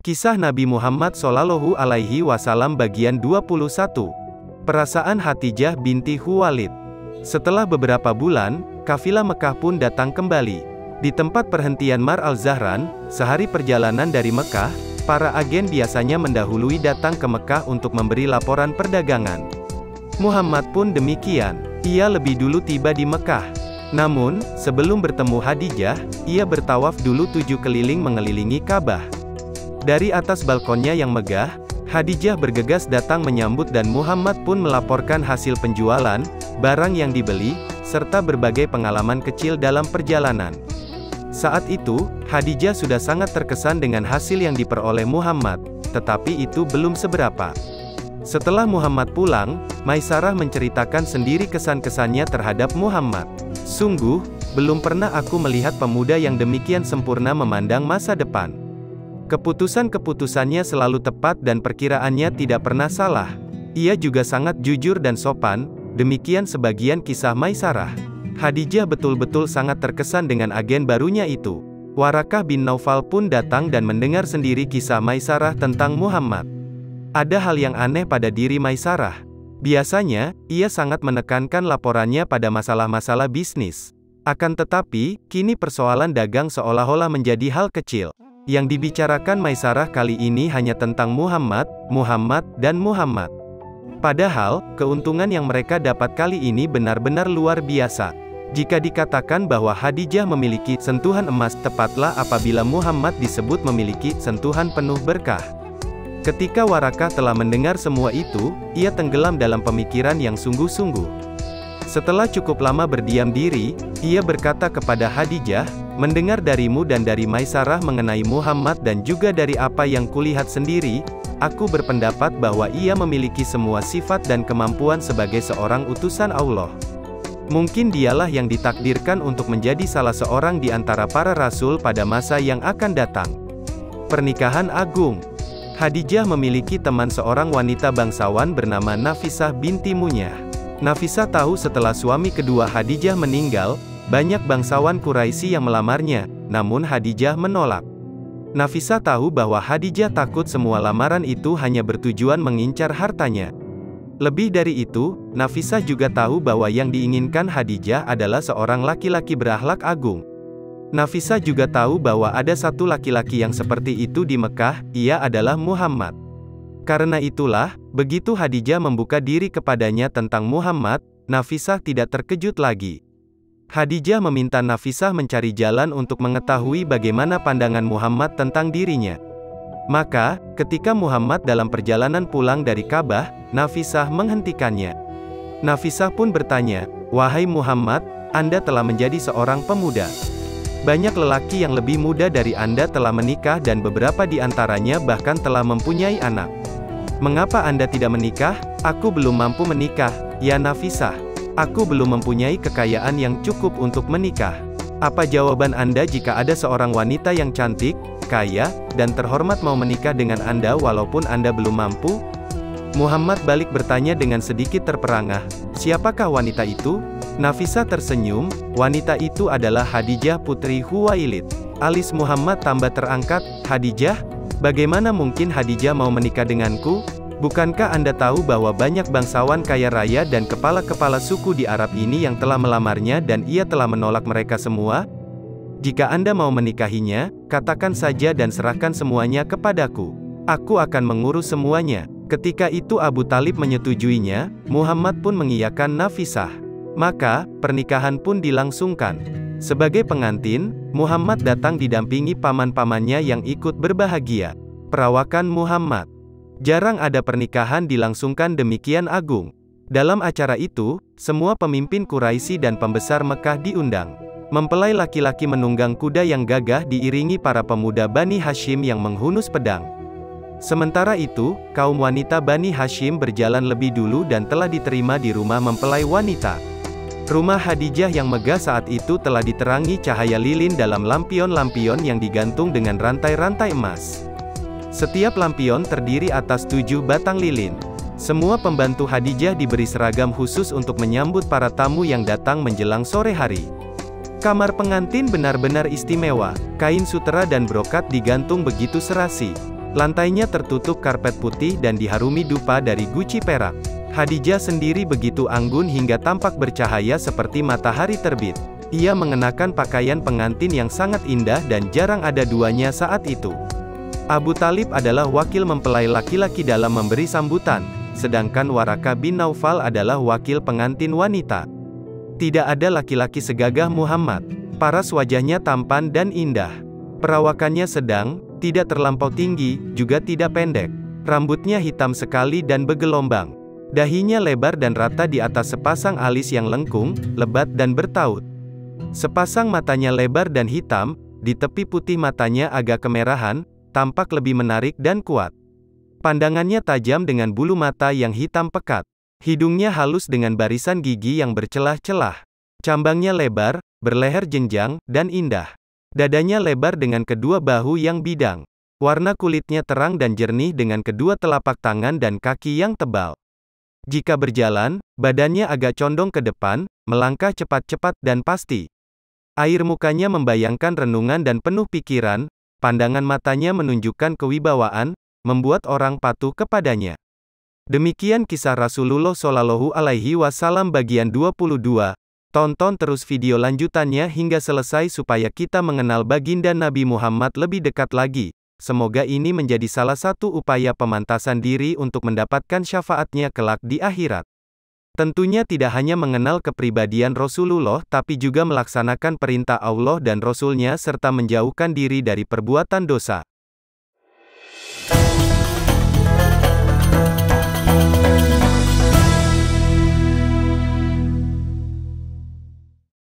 Kisah Nabi Muhammad Shallallahu Alaihi Wasallam bagian 21. Perasaan Khadijah binti Khuwailid. Setelah beberapa bulan, kafilah Mekah pun datang kembali. Di tempat perhentian Mar al-Zahran, sehari perjalanan dari Mekah, para agen biasanya mendahului datang ke Mekah untuk memberi laporan perdagangan. Muhammad pun demikian. Ia lebih dulu tiba di Mekah. Namun, sebelum bertemu Khadijah, ia bertawaf dulu 7 keliling mengelilingi Ka'bah. Dari atas balkonnya yang megah, Khadijah bergegas datang menyambut dan Muhammad pun melaporkan hasil penjualan, barang yang dibeli, serta berbagai pengalaman kecil dalam perjalanan. Saat itu, Khadijah sudah sangat terkesan dengan hasil yang diperoleh Muhammad, tetapi itu belum seberapa. Setelah Muhammad pulang, Maisarah menceritakan sendiri kesan-kesannya terhadap Muhammad. Sungguh, belum pernah aku melihat pemuda yang demikian sempurna memandang masa depan. Keputusan-keputusannya selalu tepat dan perkiraannya tidak pernah salah. Ia juga sangat jujur dan sopan, demikian sebagian kisah Maisarah. Khadijah betul-betul sangat terkesan dengan agen barunya itu. Warakah bin Naufal pun datang dan mendengar sendiri kisah Maisarah tentang Muhammad. Ada hal yang aneh pada diri Maisarah. Biasanya, ia sangat menekankan laporannya pada masalah-masalah bisnis. Akan tetapi, kini persoalan dagang seolah-olah menjadi hal kecil. Yang dibicarakan Maisarah kali ini hanya tentang Muhammad, dan Muhammad. Padahal, keuntungan yang mereka dapat kali ini benar-benar luar biasa. Jika dikatakan bahwa Khadijah memiliki sentuhan emas, tepatlah apabila Muhammad disebut memiliki sentuhan penuh berkah. Ketika Warakah telah mendengar semua itu, ia tenggelam dalam pemikiran yang sungguh-sungguh. Setelah cukup lama berdiam diri, ia berkata kepada Khadijah, "Mendengar darimu dan dari Maisarah mengenai Muhammad dan juga dari apa yang kulihat sendiri, aku berpendapat bahwa ia memiliki semua sifat dan kemampuan sebagai seorang utusan Allah. Mungkin dialah yang ditakdirkan untuk menjadi salah seorang di antara para rasul pada masa yang akan datang." Pernikahan agung. Khadijah memiliki teman seorang wanita bangsawan bernama Nafisah binti Munyah. Nafisah tahu setelah suami kedua Khadijah meninggal, banyak bangsawan Quraisy yang melamarnya, namun Khadijah menolak. Nafisah tahu bahwa Khadijah takut semua lamaran itu hanya bertujuan mengincar hartanya. Lebih dari itu, Nafisah juga tahu bahwa yang diinginkan Khadijah adalah seorang laki-laki berakhlak agung. Nafisah juga tahu bahwa ada satu laki-laki yang seperti itu di Mekah, ia adalah Muhammad. Karena itulah, begitu Khadijah membuka diri kepadanya tentang Muhammad, Nafisah tidak terkejut lagi. Khadijah meminta Nafisah mencari jalan untuk mengetahui bagaimana pandangan Muhammad tentang dirinya. Maka, ketika Muhammad dalam perjalanan pulang dari Ka'bah, Nafisah menghentikannya. Nafisah pun bertanya, "Wahai Muhammad, Anda telah menjadi seorang pemuda. Banyak lelaki yang lebih muda dari Anda telah menikah dan beberapa di antaranya bahkan telah mempunyai anak. Mengapa Anda tidak menikah?" "Aku belum mampu menikah, ya Nafisah. Aku belum mempunyai kekayaan yang cukup untuk menikah." "Apa jawaban Anda jika ada seorang wanita yang cantik, kaya, dan terhormat mau menikah dengan Anda walaupun Anda belum mampu?" Muhammad balik bertanya dengan sedikit terperangah, "Siapakah wanita itu?" Nafisah tersenyum, "Wanita itu adalah Khadijah putri Khuwailid." Alis Muhammad tambah terangkat, "Khadijah? Bagaimana mungkin Khadijah mau menikah denganku? Bukankah Anda tahu bahwa banyak bangsawan kaya raya dan kepala-kepala suku di Arab ini yang telah melamarnya dan ia telah menolak mereka semua? Jika Anda mau menikahinya, katakan saja dan serahkan semuanya kepadaku. Aku akan mengurus semuanya." Ketika itu Abu Talib menyetujuinya, Muhammad pun mengiyakan Nafisah. Maka, pernikahan pun dilangsungkan. Sebagai pengantin, Muhammad datang didampingi paman-pamannya yang ikut berbahagia. Perawakan Muhammad. Jarang ada pernikahan dilangsungkan demikian agung. Dalam acara itu, semua pemimpin Quraisy dan pembesar Mekah diundang. Mempelai laki-laki menunggang kuda yang gagah diiringi para pemuda Bani Hashim yang menghunus pedang. Sementara itu, kaum wanita Bani Hashim berjalan lebih dulu dan telah diterima di rumah mempelai wanita. Rumah Khadijah yang megah saat itu telah diterangi cahaya lilin dalam lampion-lampion yang digantung dengan rantai-rantai emas. Setiap lampion terdiri atas 7 batang lilin. Semua pembantu Khadijah diberi seragam khusus untuk menyambut para tamu yang datang menjelang sore hari. Kamar pengantin benar-benar istimewa, kain sutera dan brokat digantung begitu serasi. Lantainya tertutup karpet putih dan diharumi dupa dari guci perak. Khadijah sendiri begitu anggun hingga tampak bercahaya seperti matahari terbit. Ia mengenakan pakaian pengantin yang sangat indah dan jarang ada duanya saat itu. Abu Talib adalah wakil mempelai laki-laki dalam memberi sambutan, sedangkan Waraka bin Naufal adalah wakil pengantin wanita. Tidak ada laki-laki segagah Muhammad. Paras wajahnya tampan dan indah. Perawakannya sedang, tidak terlampau tinggi, juga tidak pendek. Rambutnya hitam sekali dan bergelombang. Dahinya lebar dan rata di atas sepasang alis yang lengkung, lebat dan bertaut. Sepasang matanya lebar dan hitam, di tepi putih matanya agak kemerahan, tampak lebih menarik dan kuat. Pandangannya tajam dengan bulu mata yang hitam pekat. Hidungnya halus dengan barisan gigi yang bercelah-celah. Cambangnya lebar, berleher jenjang, dan indah. Dadanya lebar dengan kedua bahu yang bidang. Warna kulitnya terang dan jernih dengan kedua telapak tangan dan kaki yang tebal. Jika berjalan, badannya agak condong ke depan, melangkah cepat-cepat dan pasti. Air mukanya membayangkan renungan dan penuh pikiran, pandangan matanya menunjukkan kewibawaan, membuat orang patuh kepadanya. Demikian kisah Rasulullah Shallallahu Alaihi Wasallam bagian 22. Tonton terus video lanjutannya hingga selesai supaya kita mengenal baginda Nabi Muhammad lebih dekat lagi. Semoga ini menjadi salah satu upaya pemantasan diri untuk mendapatkan syafaatnya kelak di akhirat. Tentunya tidak hanya mengenal kepribadian Rasulullah tapi juga melaksanakan perintah Allah dan Rasul-Nya serta menjauhkan diri dari perbuatan dosa.